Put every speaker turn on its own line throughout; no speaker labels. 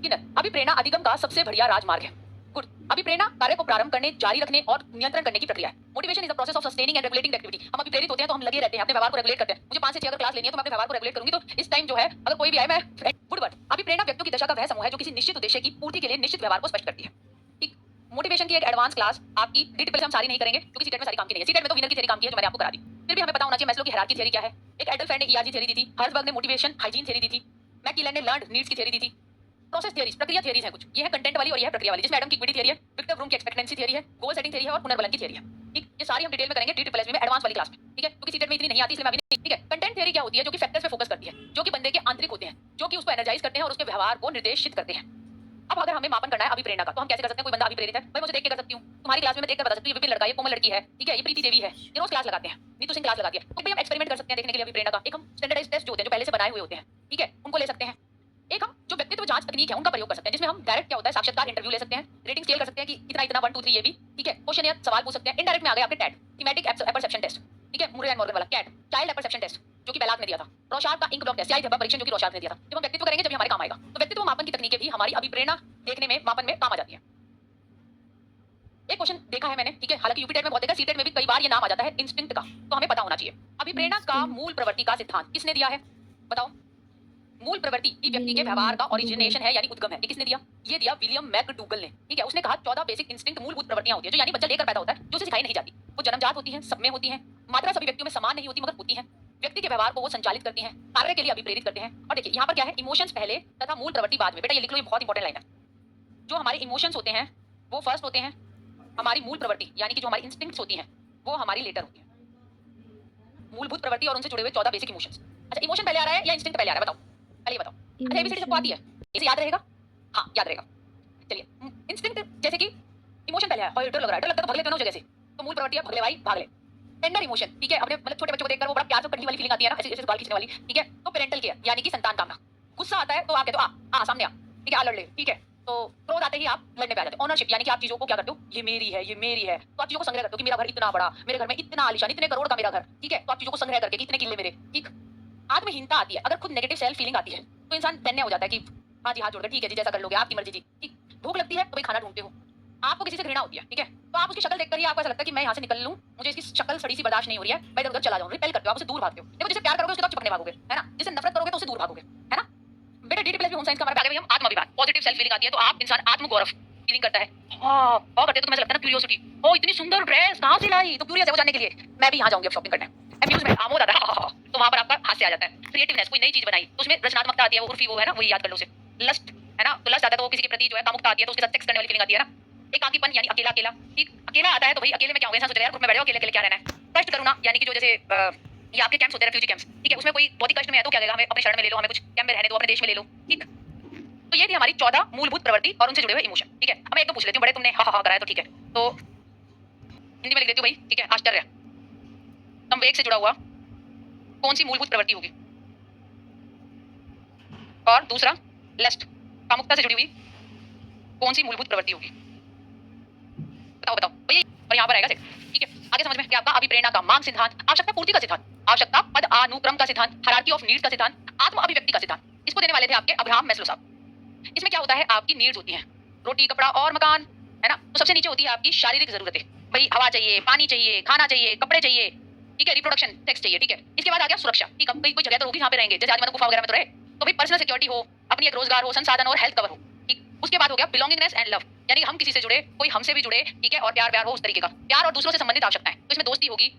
यकीनन अभिप्रेरणा अधिगम का सबसे बढ़िया राजमार्ग है। गुड। अभिप्रेरणा कार्य को प्रारंभ करने, जारी रखने और नियंत्रण करने की प्रक्रिया है। Motivation is the process of sustaining and regulating activity. हम अभी प्रेरित होते हैं तो हम लगे रहते हैं, अपने व्यवहार को रेगुलेट करते हैं। मुझे 5 से 6 अगर क्लास लेनी है तो मैं अपने व्यवहार को रेगुलेट करूंगी, तो इस टाइम जो है अगर कोई भी आए मैं गुड वर्ड। अभिप्रेरणा व्यक्तियों की दशा का वह समूह है जो किसी निश्चित उद्देश्य की पूर्ति के लिए निश्चित व्यवहार को स्पष्ट करती है। ठीक। मोटिवेशन की एक एडवांस क्लास आपकी डिटेल हम सारी नहीं करेंगे क्योंकि सीटेट में सारी काम की नहीं है। सीटेट में तो विनर की थ्योरी काम की है जो मैंने आपको करा दी। फिर भी हमें पता होना चाहिए मैस्लो की हायरार्की थ्योरी क्या है। एक एडल्फ ने ईआरजी थ्योरी दी थी, हर्सबर्ग ने मोटिवेशन हाइजीन थ्योरी दी थी, मैककिलन ने लर्न्ड नीड्स की थ्योरी दी थी। प्रोसेस थ्योरीज, प्रक्रिया थ्योरीज है कुछ। ये है कंटेंट वाली और ये है प्रक्रिया वाली, जिसमें एडम की इक्विटी थ्योरी है, विक्टर ब्रूम की एक्सपेक्टेंसी थ्योरी है, गोल सेटिंग थ्योरी है और पुनर्बलन की थ्योरी है। ठीक, ये सारी हम डिटेल में करेंगे DSSB में एडवांस वाली क्लास में। ठीक है, क्योंकि सीटेट में इतनी नहीं आती इसलिए मैं अभी नहीं। ठीक है, कंटेंट थ्योरी क्या होती है? जो कि फैक्टर्स पे फोकस करती है, जो कि बंदे के आंतरिक होते हैं, जो कि उसको एनर्जाइज करते हैं और उसके व्यवहार को निर्देशित करते हैं। अब अगर हमें मापन करना है अभिप्रेरणा का, तो हम कैसे कर सकते हैं? कोई बंदा अभिप्रेरित है, भाई मुझे देख के कर सकती हूँ। तुम्हारी क्लास में मैं देख कर बता सकती हूँ, ये विपिन लड़का है, ये कोमल लड़की है, ठीक है, ये प्रीति देवी है, ये रोज क्लास लगाते हैं, नीतू सिंह क्लास लगाती है। तो भाई हम एक्सपेरिमेंट कर सकते हैं देखने के लिए अभिप्रेरणा का। एक हम स्टैंडर्डाइज्ड टेस्ट जो होते हैं, जो पहले से बनाए हुए होते हैं, ठीक है, उनको ले सकते हैं। एक हम जो व्यक्तित्व जांच तकनीक है उनका प्रयोग कर सकते हैं, जिसमें हम डायरेक्ट क्या होता है साक्षात्कार इंटरव्यू ले सकते हैं, रेटिंग स्केल कर सकते हैं कि इतना इतना 1 2 3 ये भी, ठीक है, क्वेश्चन या सवाल पूछ सकते हैं। इनडायरेक्ट में आ गए आपके टैट, थीमेटिक परसेप्शन टेस्ट, ठीक है, मुरे एंड मॉर्गन वाला कैट, चाइल्ड परसेप्शन टेस्ट जो कि बेलाक ने दिया था, रोशार्क का इंक ब्लॉक टेस्ट, सीआई परीक्षण जो कि रोशार्क ने दिया था। जब हम व्यक्तित्व करेंगे जब हमारे काम आएगा। तो व्यक्तित्व मापन की तकनीकें भी हमारी अभिप्रेरणा देखने में, मापन में काम आ जाती है। एक क्वेश्चन देखा है मैंने, ठीक है, हालांकि यूपीटेट में बहुत देखा, सीटेट में भी कई बार ये नाम आ जाता है इंस्टिंक्ट का, तो हमें पता होना चाहिए अभिप्रेरणा का मूल प्रवृत्ति का सिद्धांत किसने दिया है? बताओ। मूल प्रवृत्ति ही व्यक्ति के व्यवहार का ओरिजिनेशन है, यानी उद्गम है। ये किसने दिया? ये दिया विलियम मैकडूगल ने। ठीक है, उसने कहा 14 बेसिक इंस्टिंक्ट मूलभूत प्रवृत्तियां होती है, जो यानी बच्चा लेकर पैदा होता है, जो उसे सिखाई नहीं जाती। वो जन्मजात होती हैं, सब में होती हैं, मात्रा सभी व्यक्तियों में समान नहीं होती मगर होती हैं। व्यक्ति के व्यवहार को वो संचालित करती हैं, कार्य के लिए अभिप्रेरित करते हैं। और देखिए यहाँ पर क्या है, इमोशंस पहले तथा मूल प्रवृत्ति बाद में। बेटा ये लिख लो, ये बहुत इंपॉर्टेंट लाइन है। जो हमारे इमोशंस होते हैं वो फर्स्ट होते हैं, हमारी मूल प्रवृत्ति यानी कि जो हमारी इंस्टिंक्ट्स होती हैं वो हमारी लेटर होती है। मूलभूत प्रवृत्ति और उनसे जुड़े हुए 14 बेसिक इमोशंस। अच्छा, इमोशन पहले आ रहा है या इंस्टिंक्ट पहले आ रहा है? बताओ, पहले ये बताओ। अच्छा, एबीसीडी सबको आती है, इसे याद रहेगा? हाँ याद रहेगा। चलिए, इंस्टिंक्ट जैसे कि इमोशन पहले आया, और डर लग रहा है, डर लगता है तो भाग लेते हो ना जगह से, तो मूल प्रवृत्ति है भाग ले भाई भाग ले। टेंडर इमोशन, ठीक है, अपने मतलब छोटे बच्चों को देखकर वो बड़ा प्यार से कंडी वाली फीलिंग आती है ना, ऐसे ऐसे बाल खींचने वाली, ठीक है, तो पेरेंटल केयर यानी कि संतान कामना। गुस्सा आता है तो आप कहते हो आ सामने आ, ठीक है, आ लड़ ले, ठीक है। तो क्रोध आते ही आप लड़ने पे आ जाते हो। ऑनरशिप यानी कि आप चीजों को क्या करते हो, ये मेरी है, ये मेरी है, तो आप चीजों को संग्रह करते हो कि मेरा घर इतना बड़ा, मेरे घर में इतना आलीशान, इतने करोड़ का मेरा घर, ठीक है, तो आप चीजों को संग्रह करके इतने किले मेरे, ठीक। आत्महीनता आती है, अगर खुद नेगेटिव सेल्फ फीलिंग आती है तो इंसान तन्ने हो जाता है कि हाँ जी हाथ जोड़कर ठीक है जी जैसा कर लोगे, आपकी मर्जी जी, ठीक। भूख लगती है तो भाई खाना ढूंढते हो। आपको किसी से घृणा होती है, ठीक है, तो आप उसकी शक्ल देखकर ही आपको ऐसा लगता है कि मैं यहाँ से निकल लूं, मुझे इसकी शक्ल सड़ी सी बर्दाश्त नहीं हो रही है, मैं इधर उधर चला जाऊं, रिपेल करते हो, आप उसे दूर भागते हो। देखो, जिसे प्यार करोगे उसके तरफ चिपकने भागोगे, है ना, जिसे नफरत करोगे तो उसे दूर भागोगे, है ना। बेटा DT+ होम साइंस का हमारा भाग है, हम आत्माभिमान, पॉजिटिव सेल्फ फीलिंग आती है तो आप इंसान आत्मगौरव फीलिंग करता है। हां और करते तो तुम्हें लगता है ना क्यूरियोसिटी, ओ इतनी सुंदर ड्रेस कहां से लाई, तो क्यूरियस है वो जानने के लिए, मैं भी यहां जाऊंगी अब शॉपिंग करने। अम्यूजमेंट, आमोद आता है, तो वहां पर आपका हास्य आ जाता है। क्रिएटिवनेस, कोई नई चीज बनाई तो उसमें रचनात्मकता आती है, वो उर्फी वो है ना, वही याद कर लो उसे। लस्ट है ना, तो लस्ट आता है तो वो किसी के प्रति जो है कामुकता आती है, तो उसके साथ सेक्स करने वाली फीलिंग आती है ना। एकाकीपन यानी अकेला अकेला, ठीक, अकेला आता है तो भाई अकेले में क्या होगा, इंसान सोचता है यार ग्रुप में बैठे हो अकेले अकेले क्या रहना है। कष्ट करुणा यानी कि जो जैसे ये आपके कैंप्स होते हैं, रेफ्यूजी कैंप्स, ठीक है, उसमें कोई बहुत ही कष्ट में है तो क्या कहेगा, हमें अपने शरण में ले लो, हमें कुछ कैंप में रहने दो, अपने देश में ले लो, ठीक। तो ये थी हमारी 14 मूलभूत प्रवृत्ति और उनसे जुड़े हुए इमोशन, ठीक है। अब मैं एक तो पूछ लेती हूँ, बड़े तुमने हा हा कराया तो ठीक है, तो हिंदी में लिख देती हूँ भाई, ठीक है। आश्चर्य, संवेग से जुड़ा हुआ कौन सी मूलभूत प्रवृत्ति होगी? और दूसरा लस्ट, कामुकता से जुड़ी हुई कौन सी मूलभूत प्रवृत्ति होगी? बताओ बताओ भैया। और यहाँ पर आएगा, ठीक है, आगे समझ में क्या आपका अभिप्रेरणा का मांग सिद्धांत, आवश्यकता पूर्ति का सिद्धांत, आवश्यकता पद अनुक्रम का सिद्धांत, हायरार्की ऑफ नीड्स का सिद्धांत, आत्म अभिव्यक्ति का सिद्धांत। इसको देने वाले थे आपके अब्राहम मैस्लो साहब। इसमें क्या होता है, आपकी नीड्स होती हैं, रोटी कपड़ा और मकान, है ना। तो सबसे नीचे होती है आपकी शारीरिक जरूरतें, भाई हवा चाहिए, पानी चाहिए, खाना चाहिए, कपड़े चाहिए, ठीक है, रिप्रोडक्शन सेक्स चाहिए, ठीक है। इसके बाद आ गया सुरक्षा, ठीक है, कोई जगह तो होगी जहाँ पे रहेंगे, जैसे आज गुफा वगैरह में तो रहे, तो भाई पर्सनल सिक्योरिटी हो, अपनी एक रोजगार हो, संसाधन और हेल्थ कवर हो, ठीक। उसके बाद हो गया बिलोंगिंगनेस एंड लव, यानी हम किसी से जुड़े, कोई हमसे भी जुड़े, ठीक है, और प्यार प्यार हो उस तरीके का प्यार और दूसरों से संबंधित आवश्यकताएं। तो इसमें दोस्ती होगी,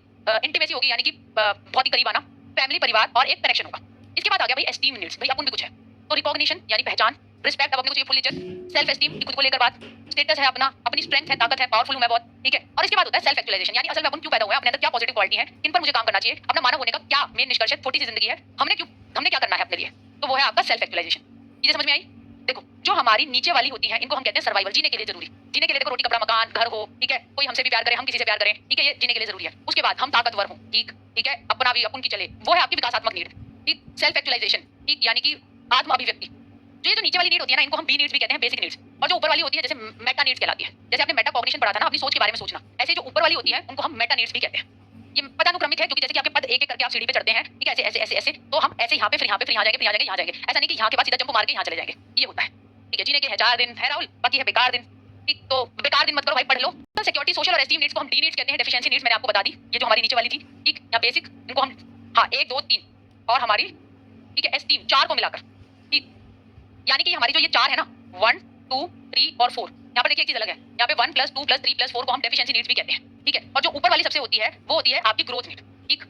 इंटीमेसी होगी यानी कि बहुत ही करीब आना, फैमिली परिवार और एक कनेक्शन होगा। इसके बाद आ गया भाई एस्टीम नीड्स, भाई अपन भी कुछ है, तो रिकॉग्निशन यानी पहचान, रिस्पेक्ट, अब अपने को चाहिए फुल नेचर, सेल्फ एस्टीम खुद को लेकर बात, स्टेटस है अपना, अपनी स्ट्रेंथ है, ताकत है, पावरफुल हूं मैं बहुत, ठीक है। और इसके बाद होता है सेल्फ एक्चुअलाइजेशन, यानी असल में अपन क्यों पैदा हुए हैं, अपने अंदर क्या पॉजिटिव क्वालिटी है, किन पर मुझे काम करना चाहिए, अपना मानव होने का क्या मेन निष्कर्ष है, छोटी सी जिंदगी है, हमने क्या करना है अपने लिए, तो वो है आपका सेल्फ एक्चुअलाइजेशन। ये समझ में आई? देखो, जो हमारी नीचे वाली होती है इनको हम कहते हैं सर्वाइवल, जीने के लिए जरूरी, जीने के लिए देखो रोटी कपड़ा मकान घर हो, ठीक है, कोई हमसे भी प्यार करे, हम किसी से प्यार करें, ठीक है, ये जीने के लिए जरूरी है। उसके बाद हम ताकतवर हो, ठीक, ठीक है, अपना भी अपन की चले, वो है आपकी विकासात्मक नीड, ठीक, सेल्फ एक्चुअलाइजेशन, ठीक, यानी कि आत्म अभिव्यक्ति। जो ये जो नीचे वाली नीड होती है ना, इनको हम बी नीड्स भी कहते हैं, बेसिक नीड्स। और जो ऊपर वाली होती है जैसे मेटा नीड्स कहलाती है, जैसे आपने मेटा कॉग्निशन पढ़ा था ना, अपनी सोच के बारे में सोचना, ऐसे जो ऊपर वाली होती है उनको हम मेटा नीड्स भी कहते हैं। ये पदानुक्रमिक है, क्योंकि जैसे कि आपके पद एक एक करके आप सीढ़ी पे चढ़ते हैं, ठीक है, ऐसे ऐसे ऐसे ऐसे, तो हम ऐसे यहाँ पे फिर यहाँ पे फिर यहाँ जाएंगे फिर यहाँ जाएंगे यहाँ जाएंगे, ऐसा नहीं कि यहाँ के बाद सीधा जंप मार के यहाँ चले जाएंगे, ये होता है। ठीक है, जीने के हैं 4 दिन है राहुल, बाकी है बेकार दिन। ठीक, तो बेकार दिन मत करो भाई, पढ़ लो। सिक्योरिटी, सोशल और एस्टीम नीड्स को हम डी नीड्स कहते हैं, डेफिशिएंसी नीड्स मैंने आपको बता दी, ये जो हमारी नीचे वाली थी। ठीक, या बेसिक, इनको हम हाँ 1 2 3 और हमारी ठीक है एस्टीम 4 को मिलाकर। ठीक, यानी कि हमारी जो ये 4 है ना 1 2 3 और 4, यहाँ पर देखिए एक चीज अलग है, यहाँ पे 1 + 2 + 3 + 4 को हम डेफिशिएंसी नीड्स भी कहते हैं। ठीक है, और जो ऊपर वाली सबसे होती है वो होती है आपकी ग्रोथ नीड। ठीक,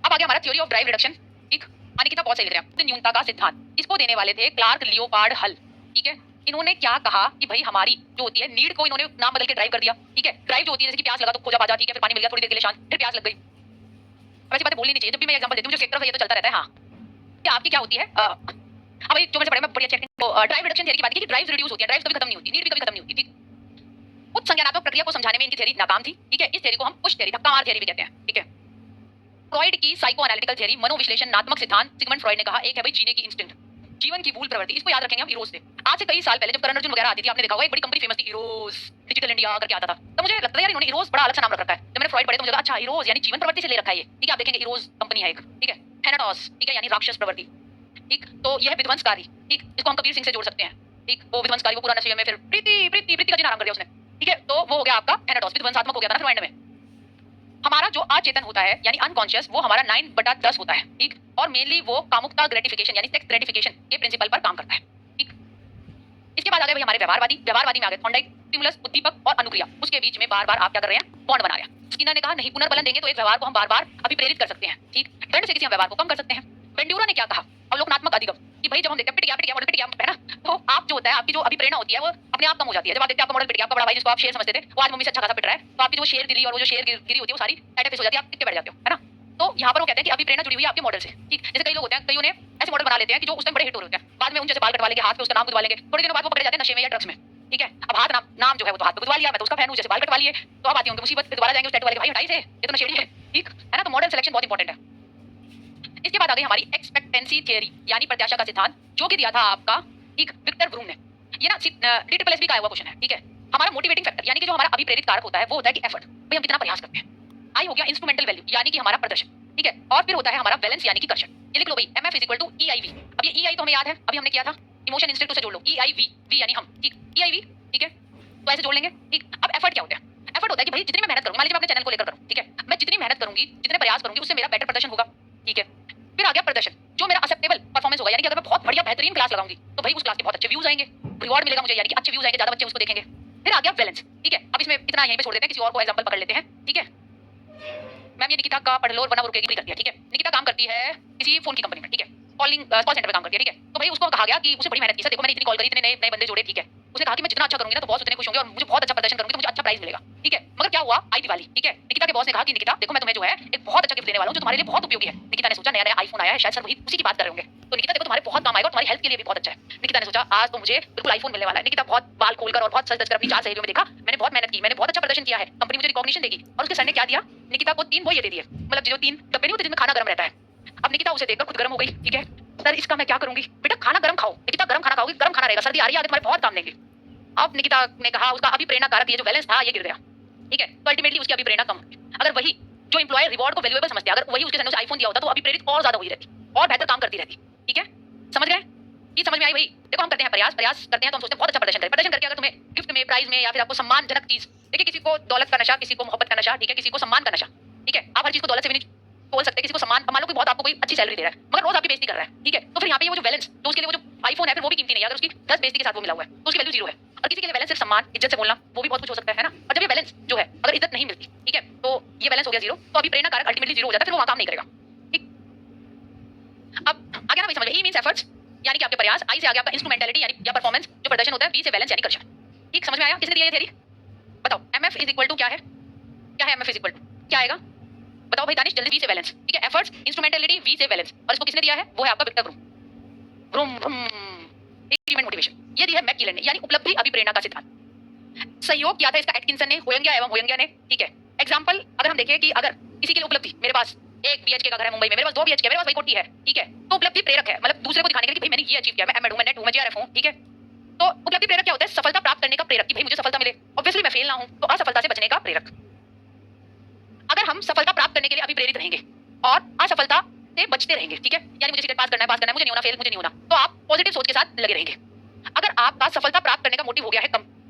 अब आ गया हमारा थ्योरी ऑफ ड्राइव रिडक्शन। ठीक, अनिकिता बहुत सही लिख रहे हैं, न्यूनता का सिद्धांत। इसको देने वाले थे क्लार्क लियोपार्ड हल। ठीक है, इन्होंने क्या कहा कि भाई हमारी जो होती है नीड को इन्होंने नाम बदल के ड्राइव कर दिया। ठीक है, ड्राइव जो होती है जैसे कि प्यास लगा तो खोजा बाजा, ठीक है, फिर पानी मिल गया थोड़ी देर के लिए शांत, फिर प्यास लग गई। वैसी बातें बोलनी नहीं चाहिए, जब भी मैं एग्जांपल देती हूँ मुझे सेक्टर है ये तो चलता रहता है। हाँ, क्या आपकी क्या होती है अब भाई जो मैंने पढ़ा मैं बढ़िया चेक ड्राइव रिडक्शन थ्योरी की बात की कि ड्राइव्स रिड्यूस होती है, ड्राइव्स कभी खत्म नहीं होती, नीड भी कभी खत्म नहीं होती। ठीक, उच्च संज्ञानात्मक प्रक्रिया को समझाने में इनकी थ्योरी नाकाम थी। ठीक है, इस थ्योरी को हम पुश थ्योरी, धक्का मार थ्योरी भी कहते हैं। ठीक है, फ्रॉइड की साइको एनालिटिकल थ्योरी, मनोविश्लेषणात्मक सिद्धांत, सिगमंड फ्रॉइड ने कहा एक है भाई जीने की इंस्टिंक्ट, जीवन की मूल प्रवृत्ति। इसको याद रखेंगे हम इरोज से। आज से कई साल पहले जब करण अर्जुन वगैरह आती थी, आपने देखा होगा एक बड़ी कंपनी फेमस थी इरोज, डिजिटल इंडिया करके आता था, तो मुझे लगता है यार इन्होंने इरोज बड़ा अलग सा नाम रख रखा है। जब मैंने फ्रॉइड पढ़े तो मुझे लगा अच्छा इरोज यानी जीवन प्रवृत्ति से ले रखा है ये। ठीक है, आप देखेंगे इरोज कंपनी है एक। ठीक है, थैनाटोस, ठीक है, यानी राक्षस प्रवृत्ति। ठीक, तो यह विध्वंसकारी। ठीक, इसको हम कबीर सिंह से जोड़ सकते हैं। ठीक, वो विध्वंसकारी, वो पूरा नशे में फिर प्रीति प्रीति प्रीति का जीना आराम कर दिया उसने। ठीक है, तो वो हो गया आपका थैनाटोस, विध्वंसात्मक हो गया था ना फिर एंड में। हमारा जो अचेतन होता है यानी अनकॉन्शियस, वो हमारा 9/10 होता है। ठीक, और मेनली वो कामुकता ग्रेटिफिकेशन यानी सेक्स ग्रेटिफिकेशन के प्रिंसिपल पर काम करता है। ठीक, इसके बाद आ गए भाई हमारे व्यवहारवादी। व्यवहारवादी में आ गए थॉर्नडाइक, स्टिमुलस, उद्दीपक और अनुक्रिया। उसके बीच में बार बार आप क्या कर रहे हैं, बॉन्ड बना रहे हैं। स्किनर ने कहा नहीं, पुनर्बलन देंगे तो एक व्यवहार को हम बार बार अभिप्रेरित कर सकते हैं। ठीक, दंड से किसी हम व्यवहार को कम कर सकते हैं। बेंड्यूरा ने क्या कहा, अवलोकनात्मक अधिगम, कि भाई जब हम देखते हैं पिट गया मॉडल पिट गया है ना, तो आप जो होता है आपकी जो अभिप्रेरणा होती है वो अपने आप कम हो जाती है। जब आप देखते हैं आपका मॉडल पिट गया, आपका बड़ा भाई जिसको आप शेर समझते थे वो आज मम्मी से अच्छा खासा पिट रहा है, तो आपकी जो शेर दिली और वो जो शेर गिरी होती है वो सारी एटफिस हो जाती है, आप टिक के बैठ जाते हो, है ना। तो यहाँ पर वो कहते हैं कि अभिप्रेरणा जुड़ी हुई है आपके मॉडल से। ठीक, जैसे कई लोग होते हैं, कईयों ने ऐसे मॉडल बना लेते हैं कि जो उस टाइम बड़े हिट हो रहे होते हैं, बाद में उन जैसे बाल कटवा लेंगे, हाथ पे उसका नाम गुदवा लेंगे, थोड़ी दिनों बाद वो पकड़े जाते हैं नशे में या ड्रग्स में। ठीक है, अब हाथ नाम जो है वो तो हाथ पे गुदवा लिया, मैं तो उसका फैन हूं, जैसे बाल कटवा लिए तो अब आती होंगे मुसीबत, फिर दोबारा जाएंगे उस टैटू वाले के, भाई हटाई से, ये तो नशेड़ी है। ठीक है ना, तो मॉडल सिलेक्शन बहुत इंपॉर्टेंट है। इसके बाद आ गई हमारी एक्सपेक्टेंसी थ्योरी यानी प्रत्याशा का सिद्धांत, जो कि दिया था आपका एक विक्टर ब्रूम ने। ये ना DSSB का आया हुआ क्वेश्चन है। ठीक है, हमारा मोटिवेटिंग फैक्टर यानी कि जो हमारा अभिप्रेरित कारक होता है वो होता है कि एफर्ट, भाई हम कितना प्रयास करते हैं। आई हो गया इंस्ट्रूमेंटल वैल्यू यानी कि हमारा प्रदर्शन। ठीक है, और फिर होता है हमारा बैलेंस यानी कि कर्षण। ये लिख लो भाई, MF = EIV। अब ये EI तो हमें याद है, अभी हमने किया था इमोशन इंस्टिंक्ट से जोड़ लो, EIV, V यानी हम। ठीक, EIV, ठीक है, तो ऐसे जोड़ लेंगे। ठीक, अब एफर्ट क्या होता है, एफर्ट होता है कि भाई जितनी मैं मेहनत करूंगी, मान लीजिए मैं अपने चैनल को लेकर करूं, ठीक है, मैं जितनी मेहनत करूंगी, जितने प्रयास करूंगी उससे मेरा बेटर प्रदर्शन होगा। ठीक है, फिर आ गया प्रदर्शन, जो मेरा एक्सेप्टेबल परफॉर्मेंस होगा, यानी कि अगर मैं बहुत बढ़िया बेहतरीन क्लास लगाऊंगी तो भाई उस क्लास के बहुत अच्छे व्यूज आएंगे, रिवॉर्ड मिलेगा मुझे, यानी कि अच्छे व्यूज आएंगे, ज्यादा बच्चे उसको देखेंगे। फिर आ गया बैलेंस। ठीक है, अब इसमें इतना यहीं पे छोड़ देते हैं, किसी और को एग्जांपल पकड़ लेते हैं। ठीक है, मैम ये निकिता का पढ़ लो वरना वो रुकेगी, पूरी करती है। ठीक है, निकिता काम करती है किसी फोन की कंपनी में। ठीक है, कॉल सेंटर पे काम करती है। ठीक है, तो भाई उसको कहा गया कि उसे बड़ी मेहनत की, सर देखो मैंने इतनी कॉल करी, इतने नए बंदे जोड़े। ठीक है, उसने कहा कि मैं जितना अच्छा करूंगी ना तो बॉस उतने खुश होंगे और मुझे बहुत अच्छा प्रदर्शन करूंगी तो मुझे अच्छा प्राइस मिलेगा। ठीक है, मगर क्या हुआ, आई दिवाली। ठीक है, निकिता के बॉस ने कहा कि निकिता देखो मैं तुम्हें जो है एक बहुत अच्छा गिफ्ट देने वाला हूं जो तुम्हारे लिए बहुत उपयोगी है। निकिता ने सोचा नया नया आईफोन आया है, शायद सर वही उसी की बात कर रहे होंगे, तो निकिता देखो तुम्हारे बहुत काम आएगा और तुम्हारी हेल्थ के लिए भी बहुत अच्छा है। निकिता ने सोचा आज तो मुझे बिल्कुल आईफोन मिलने वाला है। निकिता बहुत बाल खोलकर और बहुत सज-धज कर अपनी 4 सहेलियों में देखा, मैंने बहुत मेहनत की, मैंने बहुत अच्छा प्रदर्शन किया है, कंपनी मुझे रिकॉग्निशन देगी। और उसके सर ने क्या दिया, निकिता को 3 बोये दे दिए, मतलब जो 3 डब्बे नहीं होते जिनमें खाना गर्म रहता है। अब निकिता उसे देखकर खुद गर्म हो गई। ठीक है, सर इसका मैं क्या करूंगी, बेटा खाना गर्म खाओ। निकिता गर्म खाना खाओगी, गर्म खाना रहेगा, सर्दी आ रही है आगे तुम्हारे बहुत काम देंगे। अब निकिता ने कहा उसका अभिप्रेरणा कारक ये जो बैलेंस था ये गिर गया। ठीक है, तो अल्टीमेटली उसकी अभिप्रेरणा कम हुई। अगर वही जो एम्प्लॉयर रिवॉर्ड को वैल्यूएबल समझते हैं, अगर वही उसके सामने आईफोन दिया होता तो अभिप्रेरित और ज्यादा हुई रहती और बेहतर काम करती रहती। ठीक है, समझ गए, ये समझ में आई भाई। देखो हम करते हैं प्रयास करते हैं तो हम सोचते हैं बहुत अच्छा प्रदर्शन करें, प्रदर्शन करके अगर तुम्हें गिफ्ट में, प्राइज में या फिर आपको सम्मानजनक चीज, देखिए किसी को दौलत का नशा, किसी को मोहब्बत का नशा, ठीक है, किसी को सम्मान का नशा। ठीक है, आप हर चीज को दौलत से भी नहीं बोल सकते, किसी को सम्मान, मान लो कि बहुत आपको कोई अच्छी सैलरी दे रहा है मगर रोज आपकी बेइज्जती कर रहा है। ठीक है, तो फिर यहाँ पे वो जो बैलेंस, तो उसके लिए वो जो आईफोन है फिर वो भी कीमती नहीं है, अगर उसकी 10 बेइज्जती के साथ वो मिला हुआ है तो उसकी वैल्यू 0 है। और किसी के लिए बैलेंस सिर्फ सम्मान, इज्जत से बोलना, वो भी बहुत कुछ हो सकता है ना। और जब ये बैलेंस जो है अगर इज्जत नहीं मिलती, ठीक है, तो ये बैलेंस हो गया 0, तो अभी प्रेरणा कारक अल्टीमेटली 0 हो जाता है, फिर वो वहां काम नहीं करेगा। ठीक, अब आ गया ना भाई समझ में, ई मींस एफर्ट्स यानी कि आपके प्रयास, आई से आ गया आपका इंस्ट्रूमेंटलिटी यानी या परफॉर्मेंस जो प्रदर्शन होता है, बी से बैलेंस यानी कर्षण। ठीक, समझ में आया, किसने दिया ये थ्योरी, बताओ। MF = क्या है, क्या है MF = क्या आएगा, बताओ भाई दानिश जल्दी। वी से बैलेंस, ठीक है, एफर्ट्स, इंस्ट्रूमेंटलिटी, वी से बैलेंस, और इसको किसने दिया है, वो है आपका विक्टर ब्रूम। इंक्रीमेंट मोटिवेशन ये दिया है मैककिलन ने, यानी उपलब्धि अभिप्रेरणा का सिद्धांत। सहयोग किया था इसका एटकिंसन ने, होयंगिया एवं होयंगिया ने। ठीक है, एग्जांपल अगर हम देखें कि अगर किसी के लिए उपलब्धि, मेरे पास 1 BHK का घर है मुंबई में, मेरे पास 2 BHK, मेरे पास भाई कोठी है। ठीक है, तो उपलब्धि प्रेरक है, मतलब दूसरे को दिखाने के लिए कि भाई मैंने ये अचीव किया, मैं एमएड हूं, मैं नेट हूं, मैं JRF हूं। ठीक है, तो उपलब्धि प्रेरक क्या होता है, सफलता प्राप्त करने का प्रेरक, कि भाई मुझे सफलता मिले, ऑब्वियसली मैं फेल ना हूं, तो असफलता से बचने का प्रेरक। अगर हम सफलता प्राप्त करने के लिए अभिप्रेरित रहेंगे और असफलता से बचते रहेंगे, ठीक है, यानी मुझे सीटेट पास करना है, मुझे नहीं होना, फेल मुझे नहीं होना, तो आप पॉजिटिव सोच के साथ लगे रहेंगे। आपका सफलता प्राप्त करने का मोटिव हो गया है कम।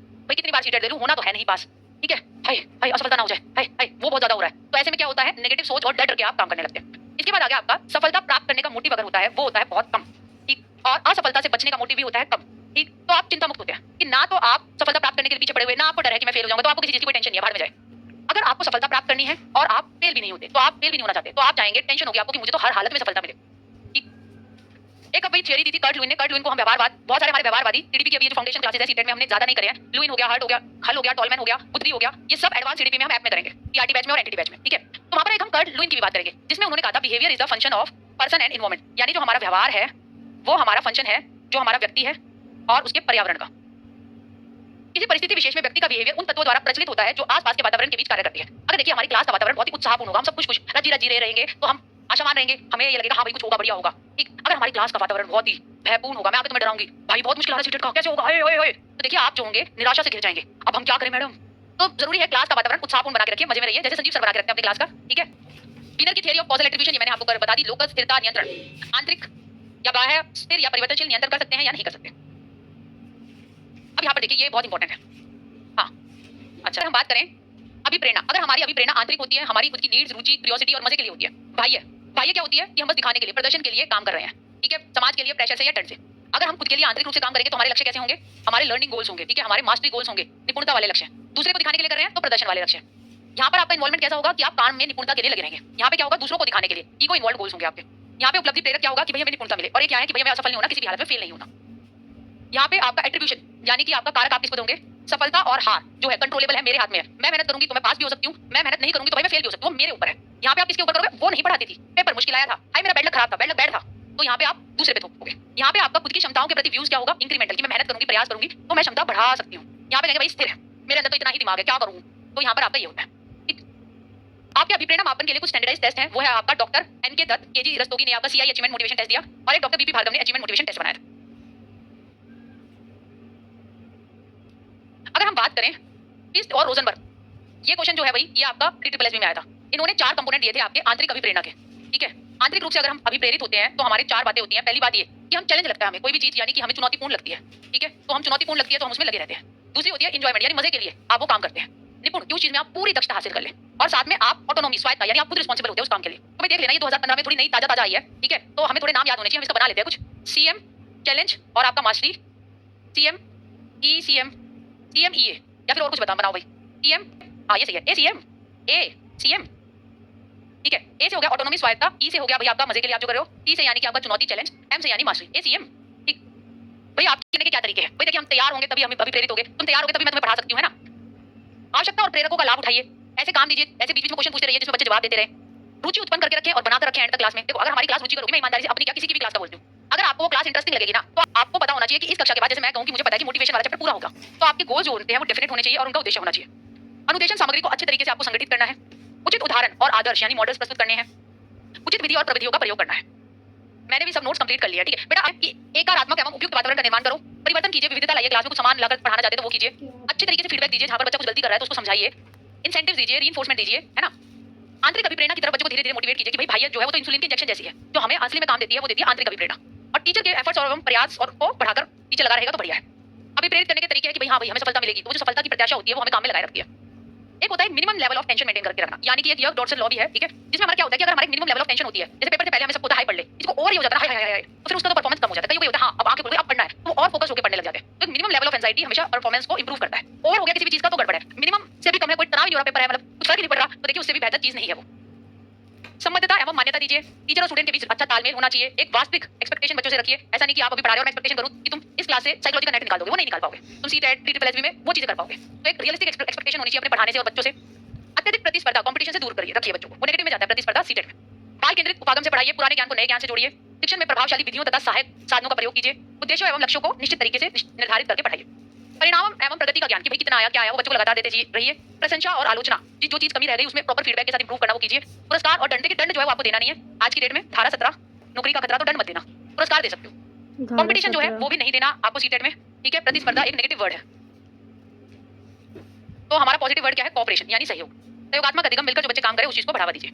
भाई कितनी बार सीटेट दे लूं, होना तो है नहीं पास, ठीक है, हाय हाय असफलता ना हो जाए, हाय हाय वो बहुत ज्यादा हो रहा है। तो ऐसे में क्या होता है, नेगेटिव सोच और डर डर के आप काम करने लगते हैं। इसके बाद आ गया आपका सफलता प्राप्त करने का मोटिव अगर होता है वो होता है बहुत कम, ठीक, और असफलता से बचने का मोटिव भी होता है कम, ठीक। तो आप चिंता मुक्त होते हैं कि ना तो आप सफलता प्राप्त करने के लिए पीछे पड़े हुए, ना आपको डर है कि मैं फेल हो जाऊंगा, तो आपको किसी चीज की कोई टेंशन नहीं है, बाहर में जाए। अगर आपको सफलता प्राप्त करनी है और आप फेल भी नहीं होते, तो आप फेल भी नहीं होना चाहते, तो आप चाहेंगे, टेंशन होगी आपको कि मुझे तो हर हालत में सफलता मिले, ठीक। एक अब थ्योरी दी थी कर्ट लुइन ने, कर्ट लुइन को हम व्यवहारवाद, बहुत सारे हमारे व्यवहारवादी टीडीपी की अभी जो फाउंडेशन क्लासेस है सीटेट में हमने ज्यादा नहीं करे हैं, लुइन हो गया, हर्ट हो गया, हल हो गया, टॉलमैन हो गया, गुथरी हो गया, ये सब एडवांस टीडीपी में हम ऐप में करेंगे, टीआरटी बैच में और एनटीटी बैच में, ठीक है। तो वहां पर एक हम कर्ट लुइन की भी बात करेंगे, जिसमें उन्होंने कहा था behaviour is the function of person and environment, यानी जो हमारा व्यवहार है वो हमारा फंक्शन है, जो हमारा व्यक्ति है और उसके पर्यावरण का। किसी परिस्थिति विशेष में व्यक्ति का बिहेवियर उन तत्वों द्वारा प्रचलित होता है जो आसपास के वातावरण के बीच कार्य करती है। अगर देखिए हमारी क्लास का वातावरण बहुत ही उत्साहपूर्ण होगा, हम सब कुछ रजी रजी रहे रहेंगे, तो हम आशावान रहेंगे, हमें ये लगेगा हाँ भाई कुछ होगा, बढ़िया होगा, ठीक। अगर हमारी क्लास का वातावरण बहुत ही भयपूर्ण होगा, मैं आगे तुम्हें डराऊंगी, भाई बहुत मुश्किल है सीटेट का, कैसे होगा, हाय हाय हाय, तो देखिए आप जो होंगे निराशा से घिर जाएंगे, अब हम क्या करें मैडम। तो जरूरी है क्लास का वातावरण उत्साहपूर्ण बना के रखिए, मजे में रहिए, जैसे संजीव सर बना के रखते हैं अपनी क्लास का, ठीक है। स्किनर की थ्योरी ऑफ कॉजल एट्रीब्यूशन ये मैंने आपको बता दी, लोकस स्थिरता नियंत्रण, आंतरिक या बाह्य स्थिर या परिवर्तनशील नियंत्रण कर सकते हैं या नहीं कर सकते। अब यहाँ पर देखिए ये बहुत इंपॉर्टेंट है, हाँ अच्छा हम बात करें अभिप्रेरणा, अगर हमारी अभिप्रेरणा आंतरिक होती है, हमारी खुद की नीड्स, रुचि, क्यूरियोसिटी और मजे के लिए होती है, बाह्य बाह्य क्या होती है कि हम बस दिखाने के लिए, प्रदर्शन के लिए काम कर रहे हैं, ठीक है, समाज के लिए प्रेशर से या डर से। अगर हम खुद के लिए आंतरिक रूप से काम करेंगे तो हमारे लक्ष्य कैसे होंगे, हमारे लर्निंग गोल्स होंगे, ठीक है, हमारे मास्टरी गोल्स होंगे, निपुणता वाले लक्ष्य। दूसरे को दिखाने के लिए कर रहे हैं तो प्रदर्शन वाले लक्ष्य। यहाँ पर आपका इन्वॉल्वमेंट कैसा होगा कि आप काम में निपुणता के लिए लगे रहेंगे। यहाँ पे क्या होगा, दूसरों को दिखाने के लिए ईगो इन्वॉल्व गोल्स होंगे आपके। यहाँ पे उपलब्धि प्रेरक क्या होगा कि भैया हमें निपुणता मिले, और ये क्या है कि भैया मैं असफल नहीं होना, किसी भी हालत में फेल नहीं होना। यहाँ पे आपका एट्रीब्यूशन यानी कि आपका कारक आप किस पर होंगे, सफलता और हार जो है कंट्रोलेबल है, मेरे हाथ में है, मैं मेहनत करूंगी तो मैं पास भी हो सकती हूँ, मैं मेहनत नहीं करूंगी तो भाई मैं फेल भी हो सकती हूँ, मेरे ऊपर है। यहाँ पे आप किसके ऊपर करोगे, वो नहीं पढ़ाती थी, पेपर मुश्किल आया था, हाय मेरा बैड लक खराब था, बैड लक बैड था, तो यहाँ पे आप दूसरे पे थोपोगे। यहाँ पे आपका खुद की क्षमताओं के प्रति व्यूज क्या होगा, इंक्रीमेंटल, कि मैं मेहनत करूंगी, प्रयास करूंगी तो मैं क्षमता बढ़ा सकती हूँ। यहाँ पे कहेंगे भाई स्थिर है, मेरे अंदर तो इतना ही दिमाग है, क्या करूँ, तो यहाँ पर आपका ये होता है, ठीक। आपके अभिप्रेरणा मापन के लिए कुछ स्टैंडर्डाइज्ड टेस्ट है, वो है आपका doctor NK Dutt, KG Rastogi ने आपका सीआई अचीवमेंट मोटिवेशन टेस्ट दिया, और एक डॉक्टर बीपी भार्गव ने अचीवमेंट मोटिवेशन टेस्ट बनाया था। अगर हम बात करें पिस्ट और रोजनबर्ग, ये क्वेश्चन जो है भाई ये आपका DSSB में आया था। इन्होंने 4 कंपोनेंट दिए थे आपके आंतरिक अभिप्रेरणा के, ठीक है। आंतरिक रूप से अगर हम अभिप्रेरित होते हैं तो हमारे 4 बातें होती हैं। पहली बात ये कि हम चैलेंज लगता है हमें कोई भी चीज, यानी कि हमें चुनौतीपूर्ण लगती है, ठीक है, तो हम चुनौतीपूर्ण लगती है तो हम उसमें लगे रहते हैं। दूसरी होती है एंजॉयमेंट, यानी मजे के लिए आप वो काम करते हैं, निपुण कि उस चीज में आप पूरी दक्षता हासिल कर लें, और साथ में आप ऑटोनॉमी, स्वायत्ता, यानी आप खुद रिस्पांसिबल होते हैं उस काम के लिए। तो भाई देख लेना ये 2015 में थोड़ी नई ताजा आई है, ठीक है, तो हमें थोड़े नाम याद होने चाहिए, हम इसका बना लेते हैं कुछ, सीएम चैलेंज और आपका मास्टरी, सीएम ई सीएम CMEA, या फिर और कुछ बनाओ भाई, CM, हाँ ये सही है, ACM, ACM, ठीक है। A से हो गया ऑटोनॉमी, स्वायत्ता, E से हो गया भाई आपका मजे के लिए आप जो कर रहे हो, T से यानी कि आपका चुनौती, चैलेंज, M से यानी मास्टरी, ACM, ठीक। भाई आप सीखने के क्या तरीके हैं, भाई देखिए हम तैयार होंगे तभी हम अभिप्रेरित होंगे, तुम तैयार होगे तभी मैं तुम्हें पढ़ा सकती हूँ, है ना। आवश्यकता और प्रेरकों का लाभ उठाइए, ऐसे काम दीजिए, ऐसे बीच बीच में क्वेश्चन पूछते रहिए जिसमें बच्चे जवाब देते रहे, रुचि उत्पन्न करके रखें और बनाकर रखें एंड तक क्लास में। देखो अगर हमारी क्लास रुचि करोगे, मैं ईमानदारी से अपनी क्या किसी की भी क्लास का बोलती हूँ, अगर आपको वो क्लास इंटरेस्टिंग लगेगी ना, तो आपको पता होना चाहिए कि इस कक्षा के बाद जैसे मैं कहूँ कि मुझे पता है कि मोटिवेशन वाला चैप्टर पूरा होगा, तो आपके गोल जो होते हैं वो डेफिनेट होने चाहिए और उनका उद्देश्य होना चाहिए। अनुदेशन सामग्री को अच्छे तरीके से आपको संगठित करना है, उचित उदाहरण और आदर्श यानी मॉडल्स प्रस्तुत करने हैं, उचित विधि और प्रविधियों का प्रयोग करना है। मैंने भी सब नोट्स कंप्लीट कर लिया, ठीक है बेटा। आपकी एकारात्मक एवं उपयुक्त वातावरण का निर्माण करो, परिवर्तन कीजिए, विविधता लाइए, क्लास में कुछ सामान लाकर पढ़ाना चाहते तो वो कीजिए, अच्छे तरीके से फीडबैक दीजिए, जहां पर बच्चा कुछ गलती कर रहा है तो उसको समझाइए, इंसेंटिव दीजिए, रीइंफोर्समेंट दीजिए, है ना। आंतरिक अभिप्रेरणा की तरफ बच्चों को धीरे-धीरे मोटिवेट कीजिए कि भाई भाई जो है वो तो इंसुलिन की इंजेक्शन जैसी है, जो हमें असली में काम देती है, वो देती है आंतरिक अभिप्रेरणा। और टीचर के एफर्ट्स और प्रयास और को बढ़ाकर टीचर लगा रहेगा तो बढ़िया है। अभिप्रेरित करने के तरीके हैं कि भाई हाँ भाई हमें सफलता मिलेगी, तो वो जो सफलता की प्रत्याशा होती है वो हमें काम में लगाए रखती है। एक होता है minimum level of tension maintain करके रखना, यानी कि एक यर्क डॉटसन लॉ भी है, ठीक है, जिसमें हमारा क्या होता है कि अगर हमारे मिनिमम लेवल ऑफ टेंशन होती है, जैसे पेपर से पहले हमें सबको होता है हाई पढ़ ले, इसको ओवर ही हो जाता है हाय हाय हाय, तो फिर उसका तो परफॉर्मेंस कम हो जाता है। कई होता है हाँ अब आंखें खुल गई अब पढ़ना है, तो वो और फोकस होकर पढ़ने लग जाते हैं। तो मिनिमम लेवल ऑफ एंजाइटी हमेशा परफॉर्मेंस को इंप्रूव करता है। ओवर हो गया किसी भी चीज का तो गड़बड़ है, मिनिमम से भी कम है, कोई तनाव नहीं हो रहा, पेपर है मतलब कुछ फर्क नहीं पड़ रहा, तो देखिए उससे भी बेहतर चीज नहीं है वो। संबद्धता एवं मान्यता दीजिए, टीचर और स्टूडेंट के बीच अच्छा तालमेल होना चाहिए, एक वास्तविक एक्सपेक्टेशन बच्चों से रखिए, ऐसा नहीं कि आप अभी पढ़ा रहे हो और मैं एक्सपेक्टेशन करूं कि तुम इस क्लास से साइकोलॉजी का नेट निकाल दोगे, वो नहीं निकाल पाओगे, तुम सीटेट DSSB में वो चीजें कर पाओगे। तो एक रियलिस्टिक एक्सपेक्टेशन होनी चाहिए अपने पढ़ाने से और बच्चों से। अत्यधिक प्रतिस्पर्धा, कंपटीशन से दूर करिए रखिए बच्चों को, वो नेगेटिव में जाता है प्रतिस्पर्धा सीटेट में। बाल केंद्रित उपागम से पढ़ाइए, पुराने ज्ञान को नए ज्ञान से जोड़िए, शिक्षण में प्रभावशाली विधियों तथा सहायक साधनों का प्रयोग कीजिए, उद्देश्यों एवं लक्ष्यों को निश्चित तरीके से निर्धारित करके पढ़ाइए। परिणाम एवं प्रगति का ज्ञान कि भाई कितना आया क्या आया वो बच्चों को लगातार देते रहिए। प्रशंसा और आलोचना, जो चीज कमी रह गई उसमें प्रॉपर फीडबैक के साथ इंप्रूव करना वो कीजिए। पुरस्कार और दंड, के दंड जो है वो आपको देना नहीं है आज की डेट में, धारा 17 नौकरी का खतरा, तो दंड मत देना, पुरस्कार दे सकते हो। कंपटीशन जो है वो भी नहीं देना आपको सीटेट में, ठीक है। प्रतिस्पर्धा एक नेगेटिव वर्ड है, तो हमारा पॉजिटिव वर्ड क्या है, कोऑपरेशन यानी सहयोग, सहयोगात्मक अधिगम, मिलकर जो बच्चे काम करें उस चीज को बढ़ावा दीजिए।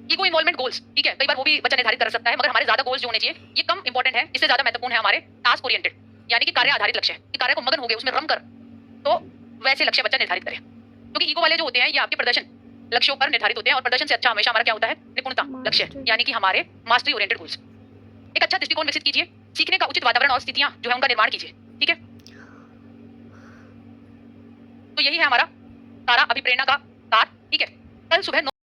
ईगो इन्वॉल्वमेंट गोल्स, ठीक है, कई बार वो भी बच्चा निर्धारित कर सकता है, मगर हमारे ज्यादा गोल्स जो होने चाहिए ये कम इंपॉर्टेंट है, इससे ज्यादा महत्वपूर्ण है हमारे टास्क ओरिएंटेड, यानी कि कार्य आधारित लक्ष्य, कि कार्य को मगन हो गए उसमें रम कर, तो वैसे लक्ष्य बच्चा निर्धारित करे। क्योंकि ईगो वाले जो होते हैं ये आपके प्रदर्शन लक्ष्यों पर निर्धारित होते हैं, और प्रदर्शन से अच्छा हमेशा हमारा क्या होता है, निपुणता लक्ष्य, यानी कि हमारे मास्टरी ओरिएंटेड गोल्स। एक अच्छा दृष्टिकोण विकसित कीजिए, सीखने का उचित वातावरण और स्थितियां जो है उनका निर्माण कीजिए। ठीक है, तो यही है हमारा तारा अभिप्रेरणा का तार। ठीक है, कल सुबह